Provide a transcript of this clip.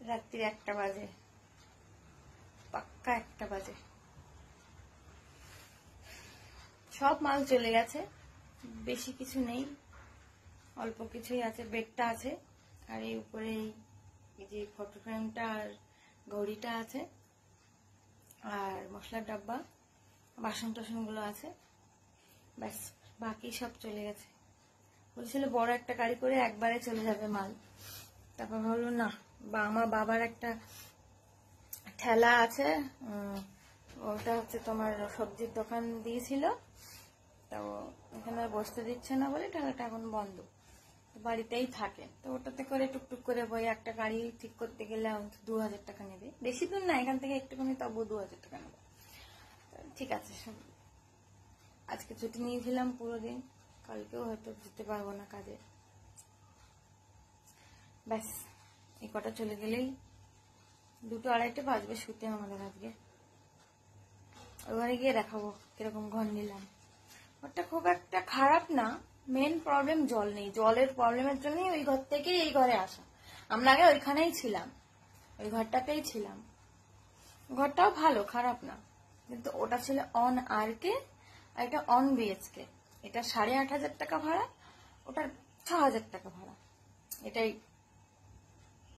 রাত্রির 1টা বাজে, পাক্কা 1টা বাজে। সব মাল চলে গেছে, বেশি কিছু নেই, অল্প কিছুই আছে। বেডটা আছে, আর এই উপরে এই যে ফটো ফ্রেমটা আর ঘড়িটা আছে, আর মশলার ডাব্বা, বাসন টাসন গুলো আছে, ব্যাস। বাকি সব চলে গেছে। বলছিল বড় একটা গাড়ি করে একবারে চলে যাবে মাল। তারপর ভাবলো না, বা আমার বাবার একটা ঠেলা আছে, ওটা হচ্ছে তোমার সবজির দোকান দিয়েছিল, তো এখানে বসতে দিচ্ছে না বলে ঠেলাটা এখন বন্ধ, বাড়িতেই থাকে। তো ওটাতে করে টুকটুক করে বই, একটা গাড়ি ঠিক করতে গেলে 2000 টাকা নেবে, বেশি দূর না এখান থেকে একটুখানি, তবু 2000 টাকা নেবে। ঠিক আছে, সব আজকে ছুটি নিয়েছিলাম পুরো দিন, কালকেও হয়তো যেতে পারবো না কাজে। ব্যাস, এই কটা চলে গেলেই 2টো 2:30 বাজবে শুতে আমাদের আজকে। ওখানে গিয়ে দেখাবো কিরকম ঘর নিলাম। ঘরটা খুব একটা খারাপ না, মেন প্রবলেম জল নেই। জলের প্রবলেমের জন্যই ওই ঘর থেকে এই ঘরে আসা। আমরা আগে ওইখানেই ছিলাম, ওই ঘরটাতেই ছিলাম। ঘরটাও ভালো, খারাপ না, কিন্তু ওটা ছিল অন আরকে, আর এটা অন বিএচকে। এটা 8,500 টাকা ভাড়া, ওটার 6,000 টাকা ভাড়া, এটাই